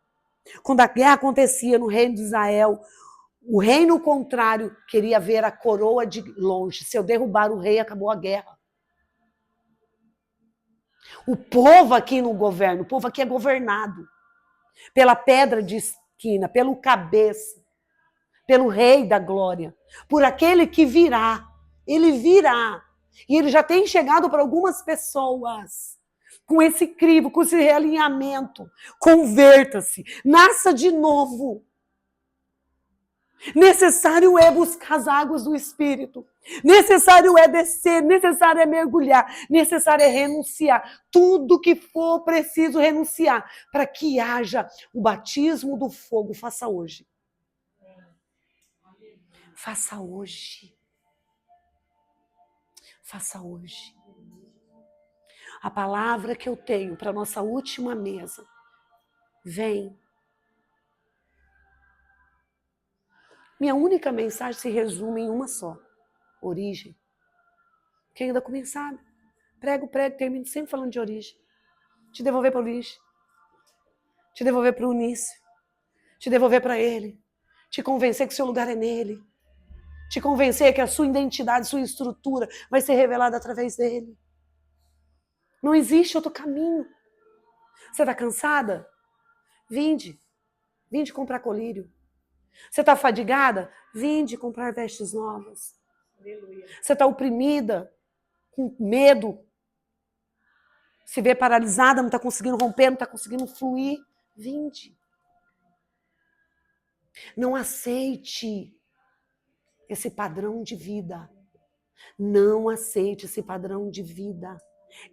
Quando a guerra acontecia no reino de Israel, o reino contrário queria ver a coroa de longe. Se eu derrubar o rei, acabou a guerra. O povo aqui não governa, o povo aqui é governado pela pedra de esquina, pelo cabeça, pelo rei da glória, por aquele que virá. Ele virá. E ele já tem chegado para algumas pessoas com esse crivo, com esse realinhamento. Converta-se, nasça de novo. Necessário é buscar as águas do Espírito. Necessário é descer, necessário é mergulhar, necessário é renunciar. Tudo que for preciso renunciar para que haja o batismo do fogo. Faça hoje. Faça hoje. Faça hoje. A palavra que eu tenho para a nossa última mesa. Vem. Minha única mensagem se resume em uma só. Origem. Quem anda comigo sabe. Prego, termino sempre falando de origem. Te devolver para a origem. Te devolver para o início. Te devolver para ele. Te convencer que o seu lugar é nele. Te convencer que a sua identidade, sua estrutura vai ser revelada através dele. Não existe outro caminho. Você está cansada? Vinde. Vinde comprar colírio. Você está fadigada? Vinde comprar vestes novas. Aleluia. Você está oprimida, com medo, se vê paralisada, não está conseguindo romper, não está conseguindo fluir? Vinde. Não aceite esse padrão de vida. Não aceite esse padrão de vida.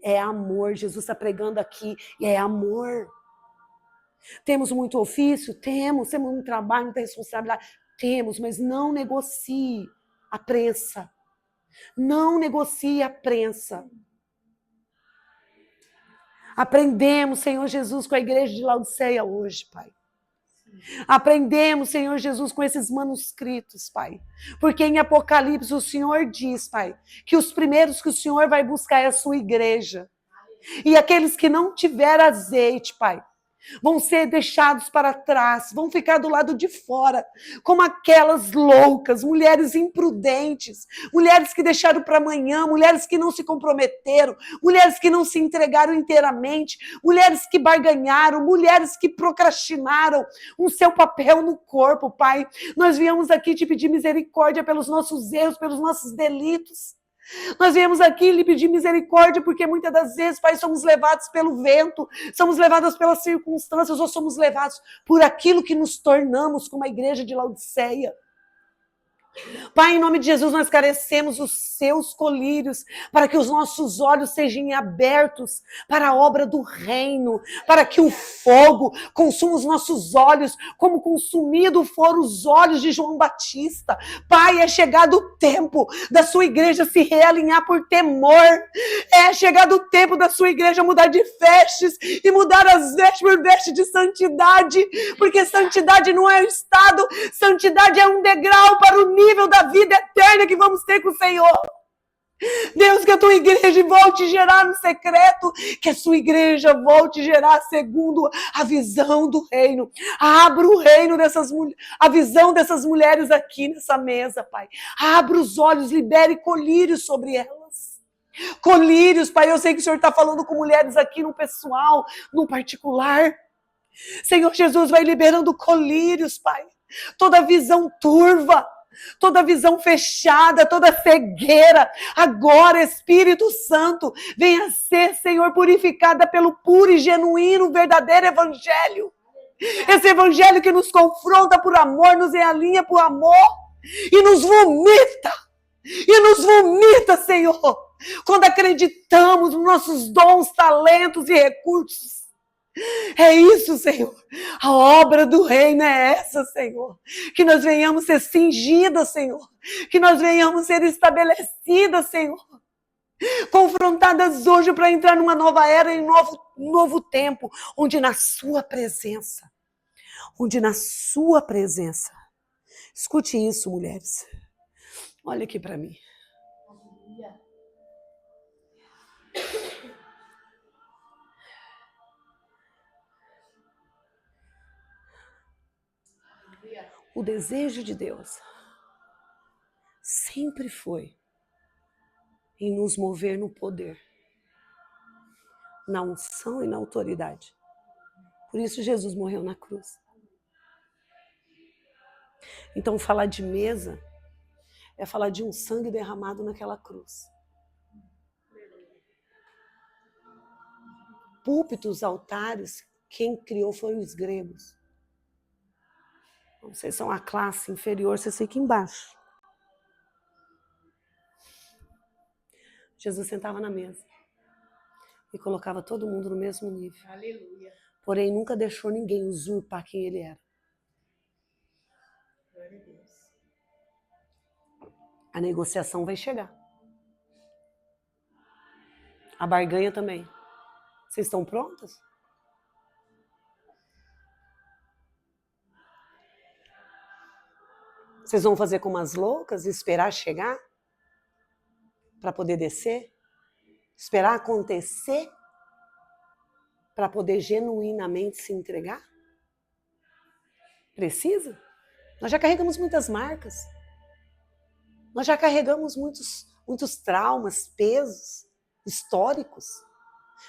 É amor. Jesus está pregando aqui. É amor. Temos muito ofício? Temos muito trabalho, muita responsabilidade? Temos, mas não negocie a prensa. Não negocie a prensa. Aprendemos, Senhor Jesus, com a igreja de Laodiceia hoje, Pai. Aprendemos, Senhor Jesus, com esses manuscritos, Pai. Porque em Apocalipse o Senhor diz, Pai, que os primeiros que o Senhor vai buscar é a sua igreja. E aqueles que não tiver azeite, Pai, vão ser deixados para trás, vão ficar do lado de fora, como aquelas loucas, mulheres imprudentes, mulheres que deixaram para amanhã, mulheres que não se comprometeram, mulheres que não se entregaram inteiramente, mulheres que barganharam, mulheres que procrastinaram o seu papel no corpo, Pai. Nós viemos aqui te pedir misericórdia pelos nossos erros, pelos nossos delitos. Nós viemos aqui lhe pedir misericórdia porque muitas das vezes, Pai, somos levados pelo vento, somos levados pelas circunstâncias ou somos levados por aquilo que nos tornamos como a igreja de Laodiceia. Pai, em nome de Jesus, nós carecemos os seus colírios para que os nossos olhos sejam abertos para a obra do reino, para que o fogo consuma os nossos olhos, como consumido foram os olhos de João Batista. Pai, é chegado o tempo da sua igreja se realinhar por temor. É chegado o tempo da sua igreja mudar de vestes e mudar as vestes por vestes de santidade, porque santidade não é o estado, santidade é um degrau para o nível da vida eterna que vamos ter com o Senhor. Deus, que a tua igreja volte a gerar no secreto, que a sua igreja volte a gerar segundo a visão do reino. Abra o reino dessas mulheres, a visão dessas mulheres aqui nessa mesa, Pai. Abra os olhos, libere colírios sobre elas. Colírios, Pai, eu sei que o Senhor está falando com mulheres aqui no pessoal, no particular. Senhor Jesus, vai liberando colírios, Pai. Toda visão turva, toda visão fechada, toda cegueira, agora, Espírito Santo, venha ser, Senhor, purificada pelo puro e genuíno, verdadeiro evangelho. Esse evangelho que nos confronta por amor, nos realinha por amor e nos vomita, Senhor, quando acreditamos nos nossos dons, talentos e recursos. É isso, Senhor. A obra do reino é essa, Senhor. Que nós venhamos ser cingidas, Senhor. Que nós venhamos ser estabelecidas, Senhor. confrontadas hoje para entrar numa nova era, em novo tempo, onde na sua presença, escute isso, mulheres, olha aqui para mim. O desejo de Deus sempre foi em nos mover no poder, na unção e na autoridade. Por isso Jesus morreu na cruz. Então falar de mesa é falar de um sangue derramado naquela cruz. Púlpitos, altares, quem criou foram os gregos. Vocês são a classe inferior, vocês ficam embaixo. Jesus sentava na mesa e colocava todo mundo no mesmo nível. Aleluia. Porém, nunca deixou ninguém usurpar quem ele era. Glória a Deus. A negociação vai chegar. A barganha também. Vocês estão prontas? Vocês vão fazer como as loucas e esperar chegar? Para poder descer? Esperar acontecer? Para poder genuinamente se entregar? Precisa? Nós já carregamos muitas marcas. Nós já carregamos muitos traumas, pesos históricos.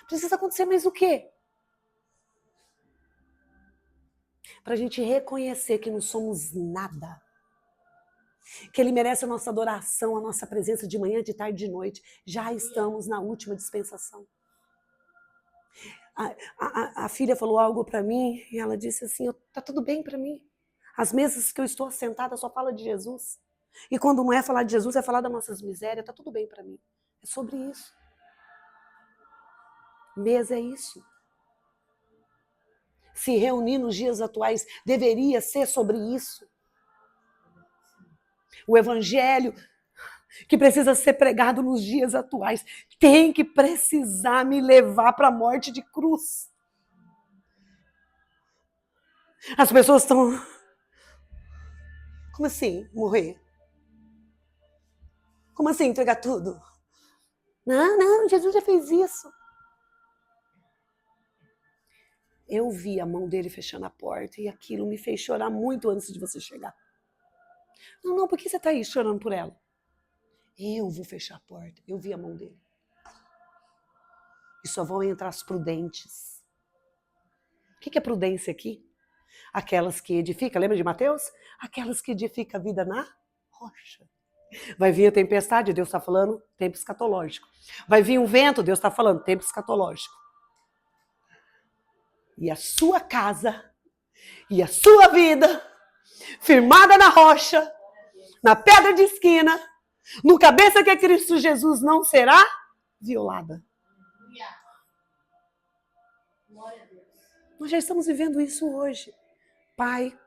Precisa acontecer mais o quê? Para a gente reconhecer que não somos nada. Que Ele merece a nossa adoração, a nossa presença de manhã, de tarde, de noite. Já estamos na última dispensação. A filha falou algo para mim e ela disse assim, tá tudo bem para mim. As mesas que eu estou assentada só falam de Jesus. E quando não é falar de Jesus, é falar das nossas misérias, tá tudo bem para mim. É sobre isso. Mesa é isso. Se reunir nos dias atuais deveria ser sobre isso. O evangelho que precisa ser pregado nos dias atuais tem que precisar me levar para a morte de cruz. As pessoas estão... Como assim morrer? Como assim entregar tudo? Não, Jesus já fez isso. Eu vi a mão dele fechando a porta e aquilo me fez chorar muito antes de você chegar. Não, por que você está aí chorando por ela? Eu vou fechar a porta. Eu vi a mão dele. E só vão entrar as prudentes. O que é prudência aqui? Aquelas que edificam, lembra de Mateus? Aquelas que edificam a vida na rocha. Vai vir a tempestade, Deus está falando tempo escatológico. Vai vir um vento, Deus está falando tempo escatológico. E a sua casa, e a sua vida, firmada na rocha, na pedra de esquina, no cabeça que é Cristo Jesus, não será violada. Glória a Deus. Nós já estamos vivendo isso hoje. Pai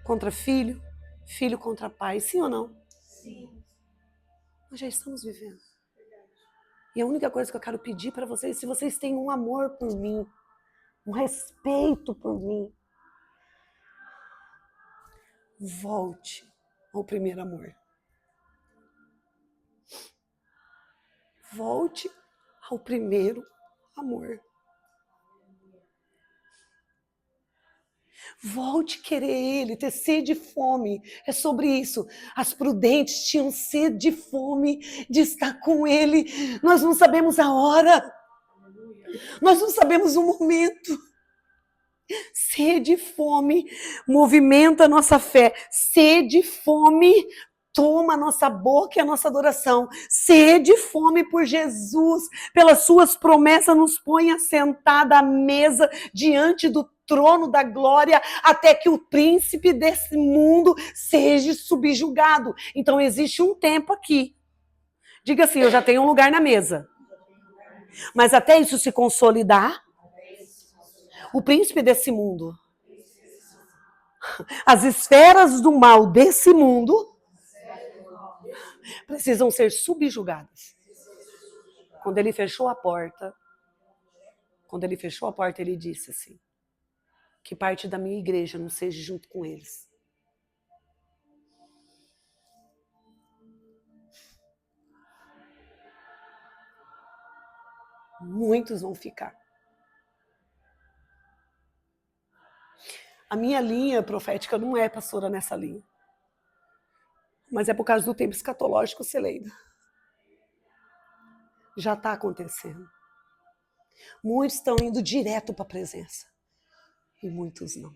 contra filho, filho contra pai, sim ou não? Sim. Nós já estamos vivendo. E a única coisa que eu quero pedir para vocês, se vocês têm um amor por mim, um respeito por mim, volte ao primeiro amor. Volte ao primeiro amor. Volte a querer Ele, ter sede e fome. É sobre isso. As prudentes tinham sede e fome de estar com Ele. Nós não sabemos a hora. Nós não sabemos o momento. Sede e fome movimenta a nossa fé. Sede e fome toma a nossa boca e a nossa adoração. Sede e fome por Jesus, pelas suas promessas, nos põe assentada à mesa diante do trono da glória, até que o príncipe desse mundo seja subjugado. Então existe um tempo aqui. Diga assim, eu já tenho um lugar na mesa. Mas até isso se consolidar, o príncipe desse mundo, as esferas do mal desse mundo, precisam ser subjugadas. Quando ele fechou a porta, ele disse assim, que parte da minha igreja não seja junto com eles. Muitos vão ficar. A minha linha profética não é pastora nessa linha. Mas é por causa do tempo escatológico, Celeida. Já está acontecendo. Muitos estão indo direto para a presença. E muitos não.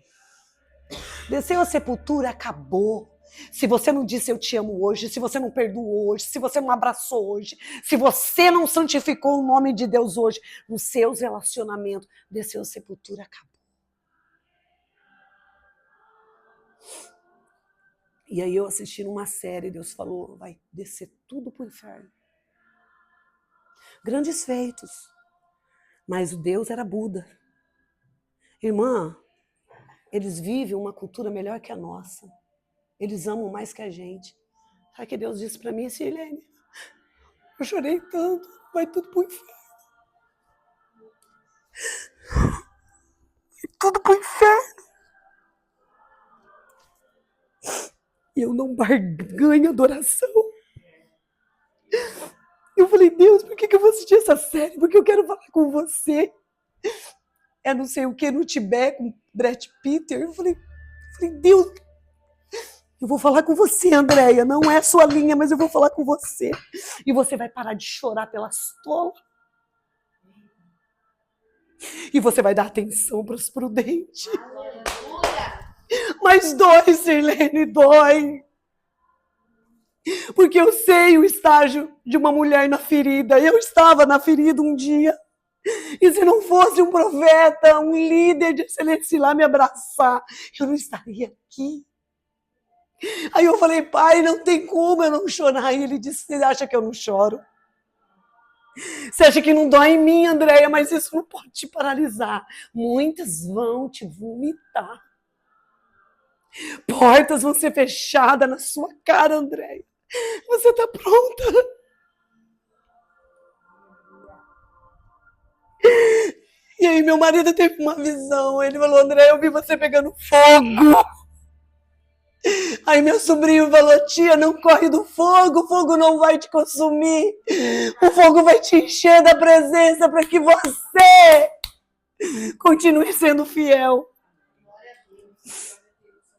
Desceu a sepultura, acabou. Se você não disse eu te amo hoje, se você não perdoou hoje, se você não abraçou hoje, se você não santificou o nome de Deus hoje, nos seus relacionamentos, desceu a sepultura, acabou. E aí eu assisti numa série, Deus falou, vai descer tudo para o inferno. Grandes feitos. Mas o Deus era Buda. Irmã, eles vivem uma cultura melhor que a nossa. Eles amam mais que a gente. Sabe o que Deus disse para mim, Sirlene? Eu chorei tanto, vai tudo pro inferno. Vai tudo pro inferno. E eu não barganho adoração. Eu falei, Deus, por que eu vou assistir essa série? Porque eu quero falar com você. É não sei o que no Tibete, com Brad Pitt. Eu falei, Deus, eu vou falar com você, Andréia. Não é sua linha, mas eu vou falar com você. E você vai parar de chorar pelas tolas. E você vai dar atenção para os prudentes. Mas dói, Sirlene, dói. Porque eu sei o estágio de uma mulher na ferida. Eu estava na ferida um dia. E se não fosse um profeta, um líder de excelência lá me abraçar, eu não estaria aqui. Aí eu falei, pai, não tem como eu não chorar. E ele disse, você acha que eu não choro? Você acha que não dói em mim, Andréia, mas isso não pode te paralisar. Muitas vão te vomitar. Portas vão ser fechadas na sua cara, Andréia. Você está pronta? E aí meu marido teve uma visão. Ele falou, Andréia, eu vi você pegando fogo. Aí meu sobrinho falou, tia, não corre do fogo, o fogo não vai te consumir. O fogo vai te encher da presença para que você continue sendo fiel.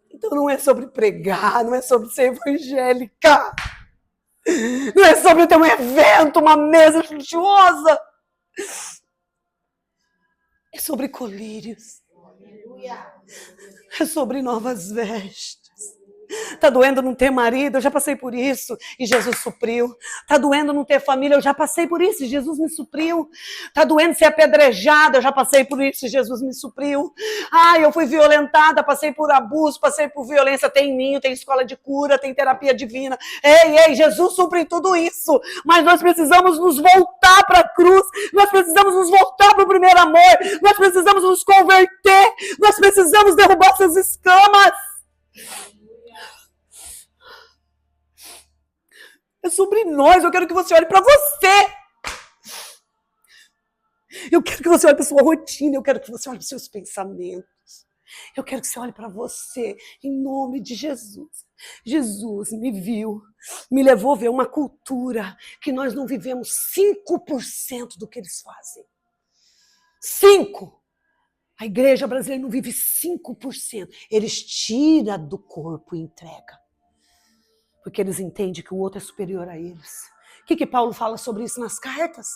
Então não é sobre pregar, não é sobre ser evangélica. Não é sobre ter um evento, uma mesa luxuosa. É sobre colírios. É sobre novas vestes. Tá doendo não ter marido? Eu já passei por isso e Jesus supriu. Tá doendo não ter família? Eu já passei por isso e Jesus me supriu. Tá doendo ser apedrejada? Eu já passei por isso e Jesus me supriu. Eu fui violentada, passei por abuso, passei por violência. Tem ninho, tem escola de cura, tem terapia divina. Ei, Jesus supre tudo isso. Mas nós precisamos nos voltar para a cruz. Nós precisamos nos voltar para o primeiro amor. Nós precisamos nos converter. Nós precisamos derrubar essas escamas. É sobre nós, eu quero que você olhe para você. Eu quero que você olhe para sua rotina, eu quero que você olhe para seus pensamentos. Eu quero que você olhe para você, em nome de Jesus. Jesus me viu, me levou a ver uma cultura que nós não vivemos 5% do que eles fazem. 5%. A igreja brasileira não vive 5%. Eles tiram do corpo e entregam. Porque eles entendem que o outro é superior a eles. O que Paulo fala sobre isso nas cartas?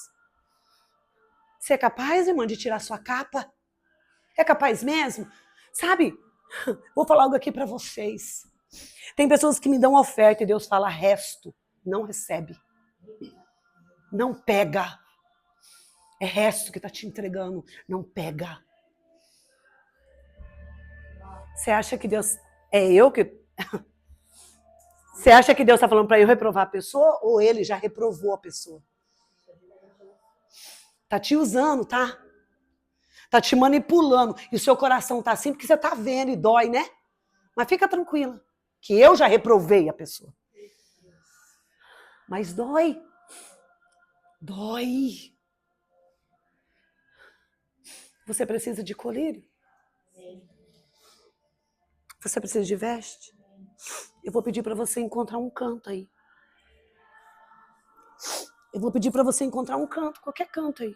Você é capaz, irmã, de tirar sua capa? É capaz mesmo? Sabe? Vou falar algo aqui para vocês. Tem pessoas que me dão oferta e Deus fala resto. Não recebe. Não pega. É resto que está te entregando. Não pega. Você acha que Deus... Você acha que Deus está falando para eu reprovar a pessoa ou ele já reprovou a pessoa? Tá te usando, tá? Tá te manipulando. E o seu coração tá assim porque você tá vendo e dói, né? Mas fica tranquila, que eu já reprovei a pessoa. Mas dói. Dói. Você precisa de colírio? Você precisa de veste? Eu vou pedir para você encontrar um canto aí. Eu vou pedir para você encontrar um canto, qualquer canto aí.